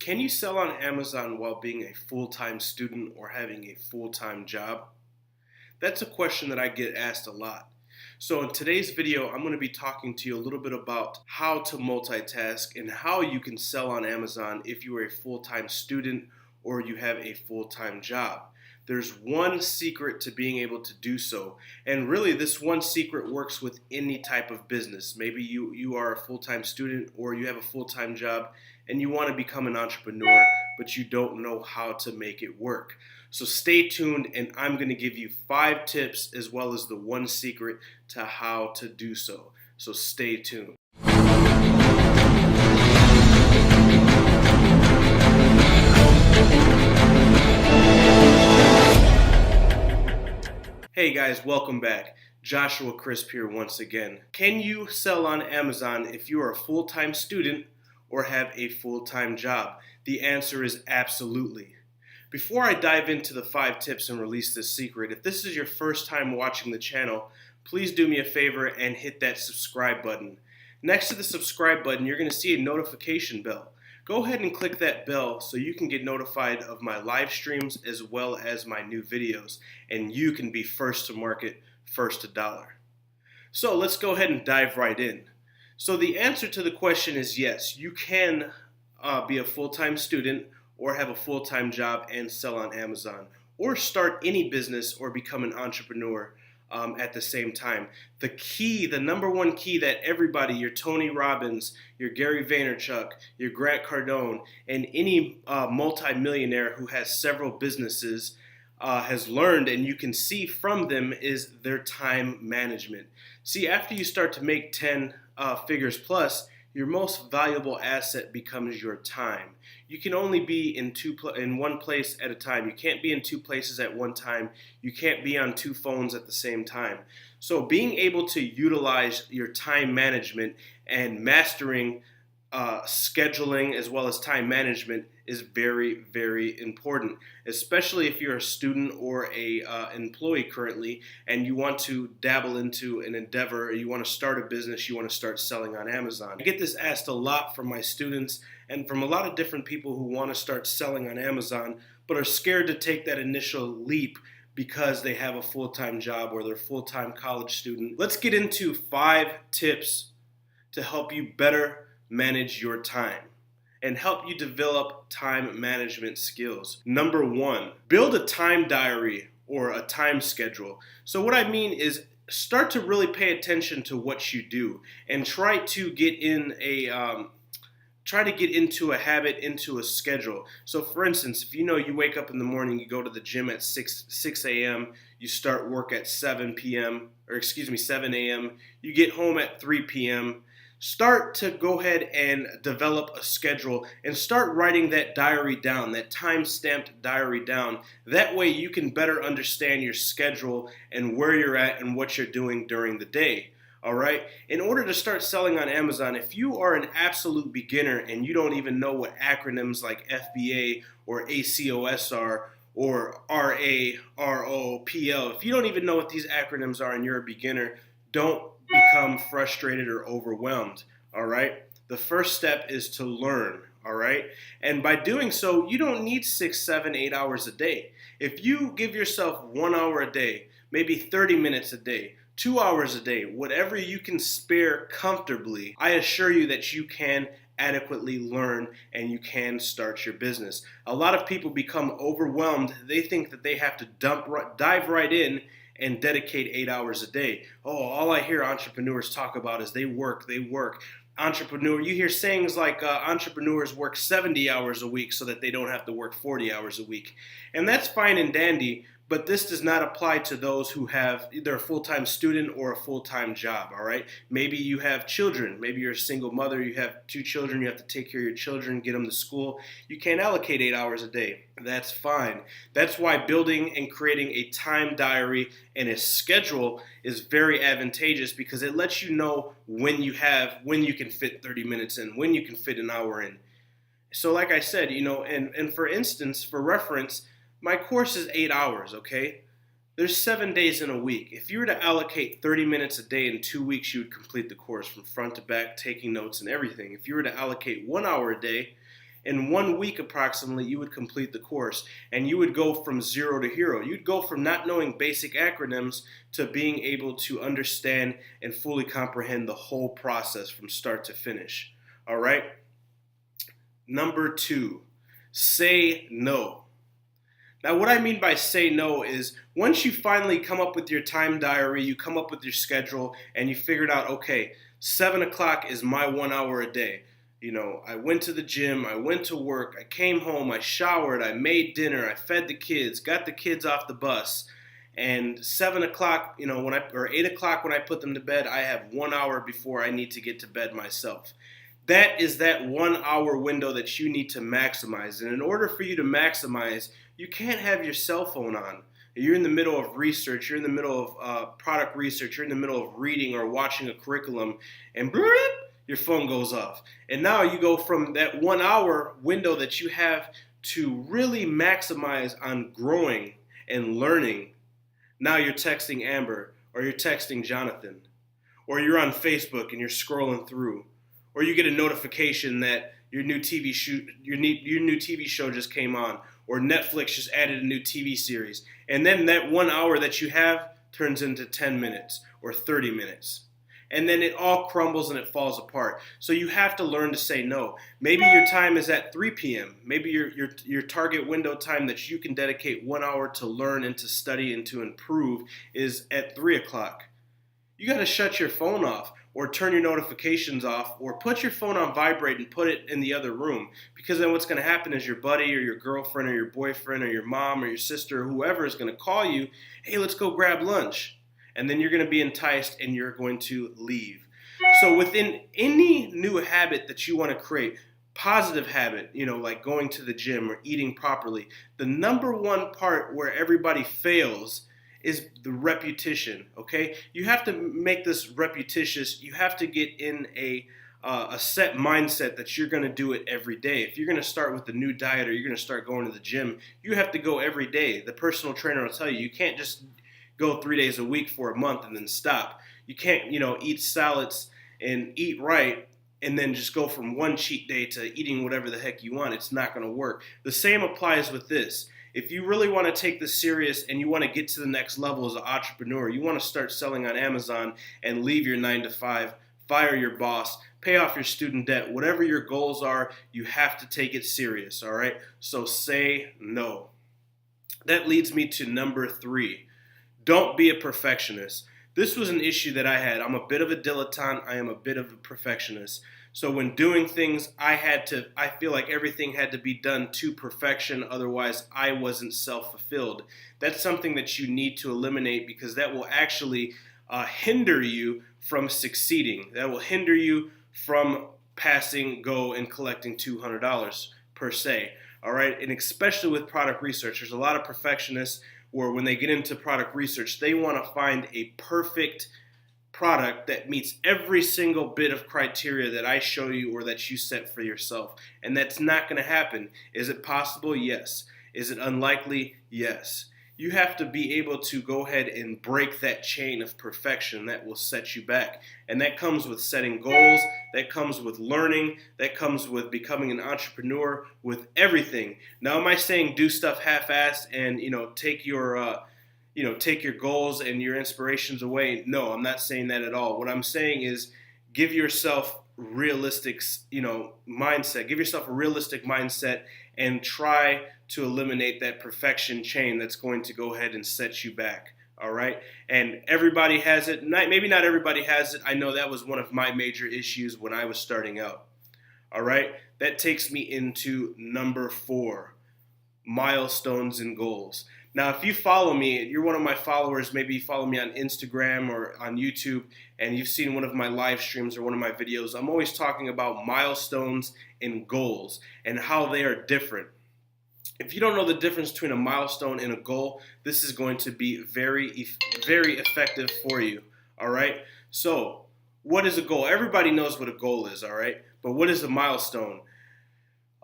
Can you sell on Amazon while being a full-time student or having a full-time job? That's a question that I get asked a lot. So in today's video, I'm going to be talking to you a little bit about how to multitask and how you can sell on Amazon if you are a full-time student or you have a full-time job. There's one secret to being able to do so, and really this one secret works with any type of business. Maybe you are a full-time student or you have a full-time job and you want to become an entrepreneur, but you don't know how to make it work. So stay tuned, and I'm going to give you 5 tips as well as the one secret to how to do so. So stay tuned. Hey guys, welcome back. Joshua Crisp here once again. Can you sell on Amazon if you are a full-time student or have a full-time job? The answer is absolutely. Before I dive into the 5 tips and release this secret, if this is your first time watching the channel, please do me a favor and hit that subscribe button. Next to the subscribe button, you're going to see a notification bell. Go ahead and click that bell so you can get notified of my live streams as well as my new videos, and you can be first to market, first to dollar. So let's go ahead and dive right in. So the answer to the question is yes, you can be a full-time student or have a full-time job and sell on Amazon, or start any business or become an entrepreneur at the same time. The number one key that everybody, your Tony Robbins, your Gary Vaynerchuk, your Grant Cardone, and any multimillionaire who has several businesses has learned, and you can see from them, is their time management. See, after you start to make 10 figures plus, your most valuable asset becomes your time. You can only be in one place at a time. You can't be in 2 places at one time. You can't be on 2 phones at the same time. So being able to utilize your time management and mastering scheduling as well as time management is very, very important, especially if you're a student or a employee currently and you want to dabble into an endeavor, or you want to start a business, you want to start selling on Amazon. I get this asked a lot from my students and from a lot of different people who want to start selling on Amazon but are scared to take that initial leap because they have a full-time job or they're a full-time college student. Let's get into 5 tips to help you better manage your time and help you develop time management skills. Number 1, build a time diary or a time schedule. So what I mean is start to really pay attention to what you do and try to get into a habit, into a schedule. So for instance, if you wake up in the morning, you go to the gym at 6 a.m., you start work at 7 a.m., you get home at 3 p.m., start to go ahead and develop a schedule and start writing that diary down, that time-stamped diary down. That way you can better understand your schedule and where you're at and what you're doing during the day. All right. In order to start selling on Amazon, if you are an absolute beginner and you don't even know what acronyms like FBA or ACOS are, or RA, RO, PL, if you don't even know what these acronyms are and you're a beginner, don't become frustrated or overwhelmed. All right. The first step is to learn. All right. And by doing so, you don't need 6, 7, 8 hours a day. If you give yourself 1 hour a day, maybe 30 minutes a day, 2 hours a day, whatever you can spare comfortably, I assure you that you can adequately learn and you can start your business. A lot of people become overwhelmed. They think that they have to dive right in and dedicate 8 hours a day. Oh, all I hear entrepreneurs talk about is they work. Entrepreneur, you hear sayings like entrepreneurs work 70 hours a week so that they don't have to work 40 hours a week. And that's fine and dandy, but this does not apply to those who have either a full-time student or a full-time job, all right? Maybe you have children. Maybe you're a single mother. You have 2 children. You have to take care of your children, get them to school. You can't allocate 8 hours a day. That's fine. That's why building and creating a time diary and a schedule is very advantageous, because it lets you know when you can fit 30 minutes in, when you can fit an hour in. So like I said, and for instance, for reference, my course is 8 hours, okay? There's 7 days in a week. If you were to allocate 30 minutes a day in 2 weeks, you would complete the course from front to back, taking notes and everything. If you were to allocate 1 hour a day In 1 week approximately, you would complete the course, and you would go from zero to hero. You'd go from not knowing basic acronyms to being able to understand and fully comprehend the whole process from start to finish. All right? Number 2, say no. Now, what I mean by say no is once you finally come up with your time diary, you come up with your schedule, and you figured out, okay, 7 o'clock is my 1 hour a day. You know, I went to the gym, I went to work, I came home, I showered, I made dinner, I fed the kids, got the kids off the bus, and 7 o'clock, or 8 o'clock when I put them to bed, I have 1 hour before I need to get to bed myself. That is that 1 hour window that you need to maximize. And in order for you to maximize, you can't have your cell phone on. You're in the middle of research, you're in the middle of product research, you're in the middle of reading or watching a curriculum, and your phone goes off. And now you go from that 1 hour window that you have to really maximize on growing and learning. Now you're texting Amber, or you're texting Jonathan, or you're on Facebook and you're scrolling through, or you get a notification that your new TV show just came on, or Netflix just added a new TV series. And then that 1 hour that you have turns into 10 minutes or 30 minutes. And then it all crumbles and it falls apart. So you have to learn to say no. Maybe your time is at 3 p.m. Maybe your target window time that you can dedicate 1 hour to learn and to study and to improve is at 3 o'clock. You got to shut your phone off, or turn your notifications off, or put your phone on vibrate and put it in the other room. Because then what's going to happen is your buddy or your girlfriend or your boyfriend or your mom or your sister or whoever is going to call you, hey, let's go grab lunch. And then you're going to be enticed and you're going to leave. So within any new habit that you want to create, positive habit, like going to the gym or eating properly, the number one part where everybody fails is the repetition, okay? You have to make this repetitious. You have to get in a set mindset that you're going to do it every day. If you're going to start with a new diet or you're going to start going to the gym, you have to go every day. The personal trainer will tell you, you can't just go 3 days a week for a month and then stop. You can't, eat salads and eat right and then just go from one cheat day to eating whatever the heck you want. It's not going to work. The same applies with this. If you really want to take this serious and you want to get to the next level as an entrepreneur, you want to start selling on Amazon and leave your 9 to 5, fire your boss, pay off your student debt, whatever your goals are, you have to take it serious, all right? So say no. That leads me to number 3. Don't be a perfectionist. This was an issue that I had. I'm a bit of a dilettante. I am a bit of a perfectionist. So when doing things, I feel like everything had to be done to perfection, otherwise I wasn't self-fulfilled. That's something that you need to eliminate, because that will actually hinder you from succeeding. That will hinder you from passing go and collecting $200 per se. All right, and especially with product research, there's a lot of perfectionists where when they get into product research, they want to find a perfect product that meets every single bit of criteria that I show you or that you set for yourself. And that's not going to happen. Is it possible? Yes. Is it unlikely? Yes. You have to be able to go ahead and break that chain of perfection that will set you back. And that comes with setting goals, that comes with learning, that comes with becoming an entrepreneur, with everything. Now, am I saying do stuff half-assed and, take your goals and your inspirations away? No, I'm not saying that at all. What I'm saying is give yourself realistic, mindset. Give yourself a realistic mindset and try to eliminate that perfection chain that's going to go ahead and set you back. All right. And everybody has it. Maybe not everybody has it. I know that was one of my major issues when I was starting out. All right. That takes me into number 4, milestones and goals. Now, if you follow me, you're one of my followers, maybe you follow me on Instagram or on YouTube, and you've seen one of my live streams or one of my videos, I'm always talking about milestones and goals and how they are different. If you don't know the difference between a milestone and a goal, this is going to be very, very effective for you, all right? So, what is a goal? Everybody knows what a goal is, all right? But what is a milestone?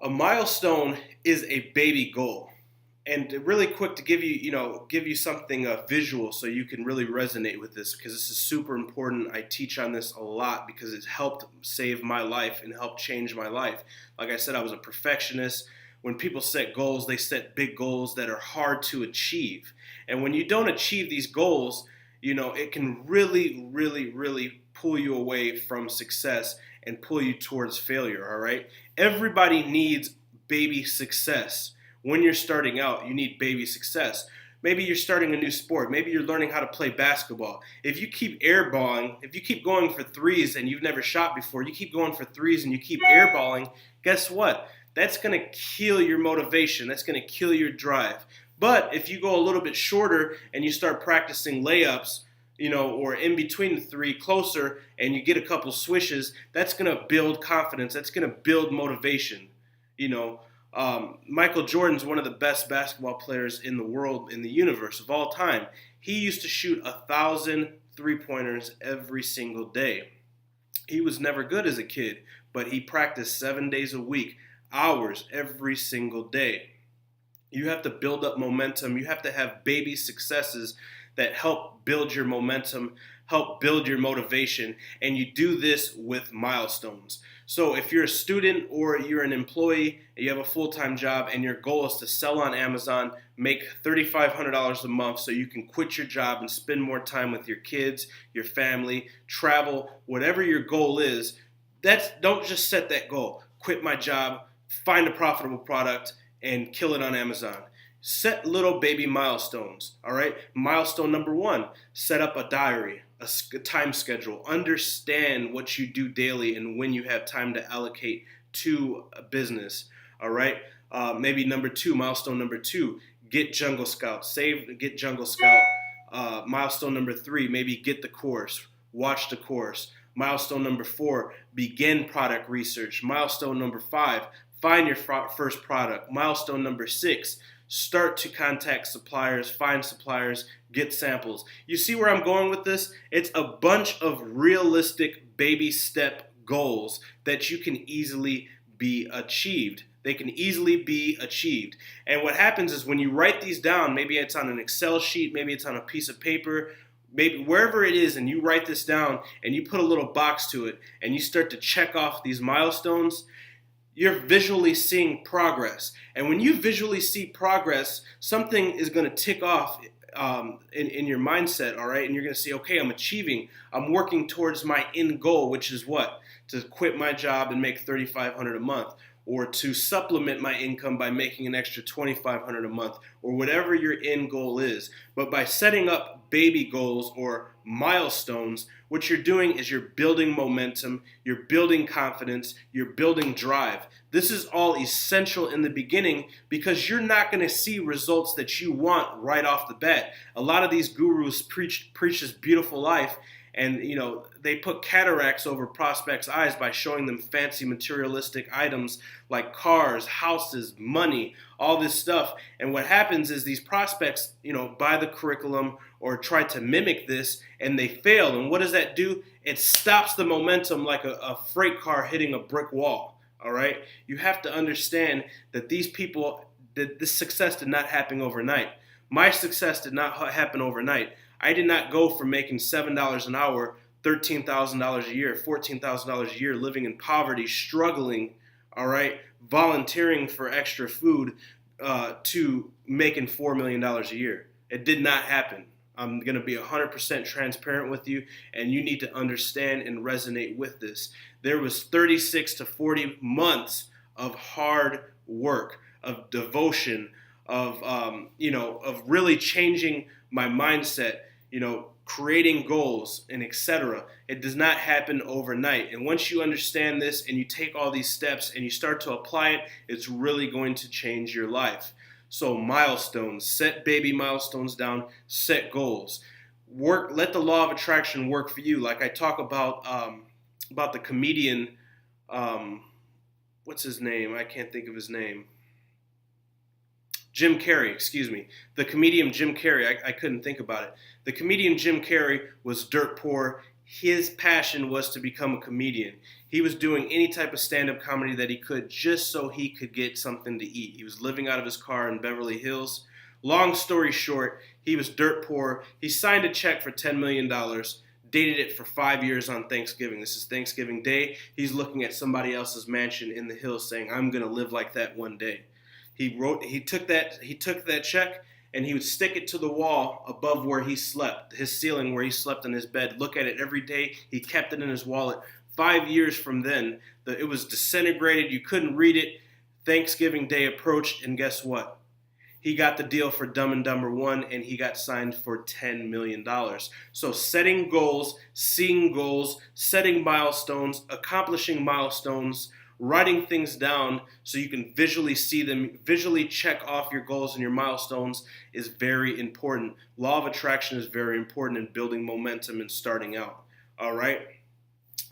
A milestone is a baby goal. And really quick to give you something visual so you can really resonate with this, because this is super important. I teach on this a lot because it's helped save my life and helped change my life. Like I said, I was a perfectionist. When people set goals, they set big goals that are hard to achieve. And when you don't achieve these goals, it can really, really, really pull you away from success and pull you towards failure, all right? Everybody needs baby success. When you're starting out, you need baby success. Maybe you're starting a new sport. Maybe you're learning how to play basketball. If you keep airballing, if you keep going for threes and you've never shot before, you keep going for threes and you keep airballing, guess what? That's going to kill your motivation. That's going to kill your drive. But if you go a little bit shorter and you start practicing layups, or in between the three closer, and you get a couple swishes, that's going to build confidence. That's going to build motivation, Michael Jordan's one of the best basketball players in the world, in the universe, of all time. He used to shoot 1,000 three-pointers every single day. He was never good as a kid, but he practiced 7 days a week, hours every single day. You have to build up momentum. You have to have baby successes that help build your momentum, help build your motivation, and you do this with milestones. So if you're a student or you're an employee, you have a full-time job, and your goal is to sell on Amazon, make $3,500 a month so you can quit your job and spend more time with your kids, your family, travel, whatever your goal is, don't just set that goal. Quit my job, find a profitable product, and kill it on Amazon. Set little baby milestones, all right? Milestone number 1, set up a diary, a time schedule. Understand what you do daily and when you have time to allocate to a business, all right? Maybe milestone number 2, get Jungle Scout. Get Jungle Scout. Milestone number 3, maybe get the course, watch the course. Milestone number 4, begin product research. Milestone number 5, find your first product. Milestone number 6, start to contact suppliers, find suppliers, get samples. You see where I'm going with this? It's a bunch of realistic baby step goals that you can easily be achieved. They can easily be achieved. And what happens is when you write these down, maybe it's on an Excel sheet, maybe it's on a piece of paper, maybe wherever it is, and you write this down and you put a little box to it and you start to check off these milestones, you're visually seeing progress. And when you visually see progress, something is going to tick off in your mindset, all right? And you're going to see, okay, I'm working towards my end goal, which is what? To quit my job and make $3,500 a month, or to supplement my income by making an extra $2,500 a month, or whatever your end goal is. But by setting up baby goals or milestones, what you're doing is you're building momentum, you're building confidence, you're building drive. This is all essential in the beginning because you're not going to see results that you want right off the bat. A lot of these gurus preach this beautiful life, and they put cataracts over prospects' eyes by showing them fancy materialistic items like cars, houses, money, all this stuff. And what happens is these prospects, buy the curriculum or try to mimic this, and they fail. And what does that do? It stops the momentum like a freight car hitting a brick wall. All right? You have to understand that these people, this success did not happen overnight. My success did not happen overnight. I did not go from making $7 an hour, $13,000 a year, $14,000 a year, living in poverty, struggling, all right, volunteering for extra food, to making $4 million a year. It did not happen. I'm going to be 100% transparent with you, and you need to understand and resonate with this. There was 36 to 40 months of hard work, of devotion, of really changing my mindset, creating goals, and etc. It does not happen overnight. And once you understand this and you take all these steps and you start to apply it, it's really going to change your life. So milestones, set baby milestones down, set goals. Let the law of attraction work for you. Like I talk about the comedian, what's his name? I can't think of his name. Jim Carrey, excuse me. The comedian Jim Carrey, I couldn't think about it. The comedian Jim Carrey was dirt poor, his passion was to become a comedian. He was doing any type of stand-up comedy that he could just so he could get something to eat. He was living out of his car in Beverly Hills. Long story short, he was dirt poor. He signed a check for $10 million, dated it for 5 years on Thanksgiving. This is Thanksgiving Day. He's looking at somebody else's mansion in the hills saying, I'm going to live like that one day. He took that check, and he would stick it to the wall above where he slept, his ceiling where he slept in his bed. Look at it every day. He kept it in his wallet. 5 years from then, it was disintegrated. You couldn't read it. Thanksgiving Day approached, and guess what? He got the deal for Dumb and Dumber 1, and he got signed for $10 million. So setting goals, seeing goals, setting milestones, accomplishing milestones, writing things down so you can visually see them, visually check off your goals and your milestones is very important. Law of attraction is very important in building momentum and starting out. All right?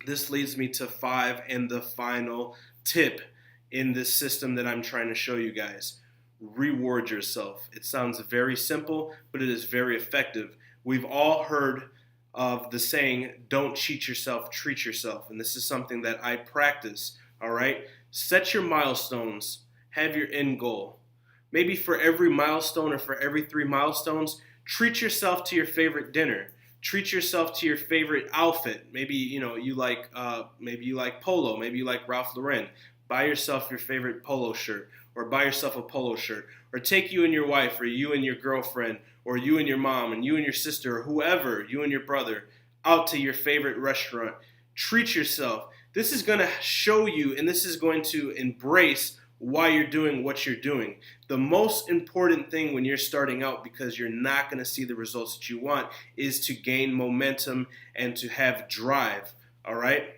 This leads me to 5 and the final tip in this system that I'm trying to show you guys. Reward yourself. It sounds very simple, but it is very effective. We've all heard of the saying, don't cheat yourself, treat yourself. And this is something that I practice. All right? Set your milestones. Have your end goal. Maybe for every milestone or for every 3 milestones, treat yourself to your favorite dinner. Treat yourself to your favorite outfit. Maybe you like polo. Maybe you like Ralph Lauren. Buy yourself your favorite polo shirt, or buy yourself a polo shirt, or take you and your wife, or you and your girlfriend, or you and your mom, and you and your sister, or whoever, you and your brother, out to your favorite restaurant. Treat yourself. This is going to show you, and this is going to embrace why you're doing what you're doing. The most important thing when you're starting out, because you're not going to see the results that you want, is to gain momentum and to have drive. All right?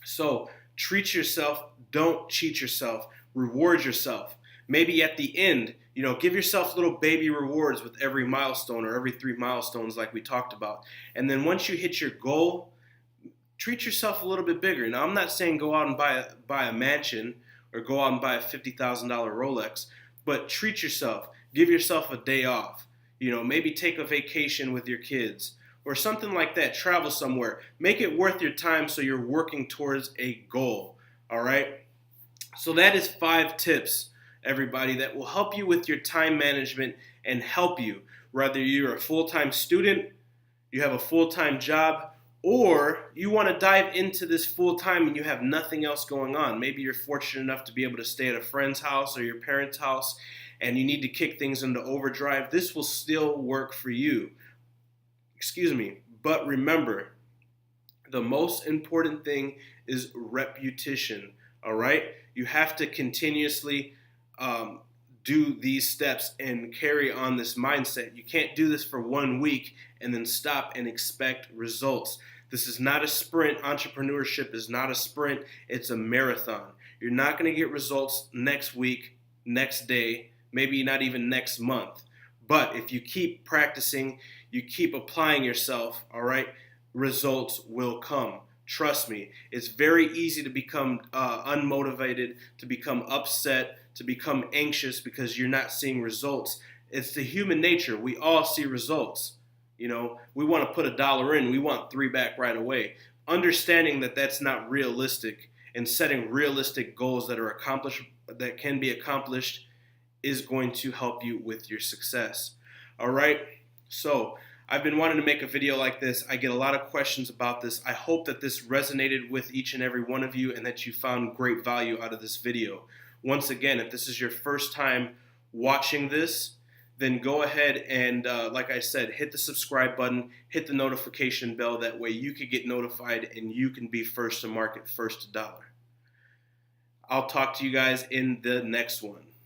So treat yourself. Don't cheat yourself. Reward yourself. Maybe at the end, give yourself little baby rewards with every milestone or every 3 milestones like we talked about. And then once you hit your goal, treat yourself a little bit bigger. Now, I'm not saying go out and buy a mansion or go out and buy a $50,000 Rolex, but treat yourself. Give yourself a day off. Maybe take a vacation with your kids or something like that. Travel somewhere. Make it worth your time so you're working towards a goal. All right? So that is 5 tips, everybody, that will help you with your time management and help you, whether you're a full-time student, you have a full-time job, or you want to dive into this full-time and you have nothing else going on. Maybe you're fortunate enough to be able to stay at a friend's house or your parents' house and you need to kick things into overdrive. This will still work for you. But remember, the most important thing is repetition. All right? You have to continuously do these steps and carry on this mindset. You can't do this for 1 week and then stop and expect results. This is not a sprint. Entrepreneurship is not a sprint. It's a marathon. You're not going to get results next week, next day, maybe not even next month. But if you keep practicing, you keep applying yourself, all right, results will come. Trust me, it's very easy to become unmotivated, to become upset, to become anxious because you're not seeing results. It's the human nature. We all see results. We want to put $1 in. We want 3 back right away. Understanding that that's not realistic and setting realistic goals that can be accomplished is going to help you with your success. All right? So I've been wanting to make a video like this. I get a lot of questions about this. I hope that this resonated with each and every one of you and that you found great value out of this video. Once again, if this is your first time watching this, then go ahead and, like I said, hit the subscribe button, hit the notification bell. That way you can get notified and you can be first to market, first to dollar. I'll talk to you guys in the next one.